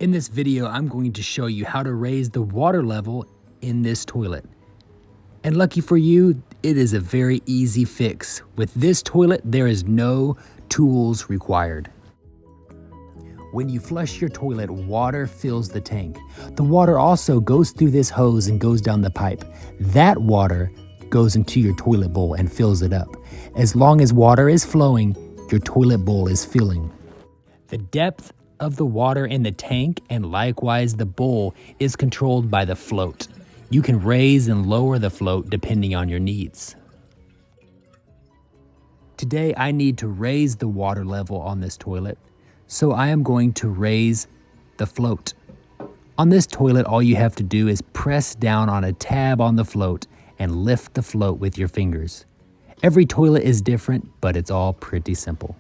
In this video, I'm going to show you how to raise the water level in this toilet. And lucky for you, it is a very easy fix. With this toilet, there is no tools required. When you flush your toilet, water fills the tank. The water also goes through this hose and goes down the pipe. That water goes into your toilet bowl and fills it up. As long as water is flowing, your toilet bowl is filling. The depth of the water in the tank and likewise the bowl is controlled by the float. You can raise and lower the float depending on your needs. Today I need to raise the water level on this toilet, so I am going to raise the float. On this toilet, all you have to do is press down on a tab on the float and lift the float with your fingers. Every toilet is different, but it's all pretty simple.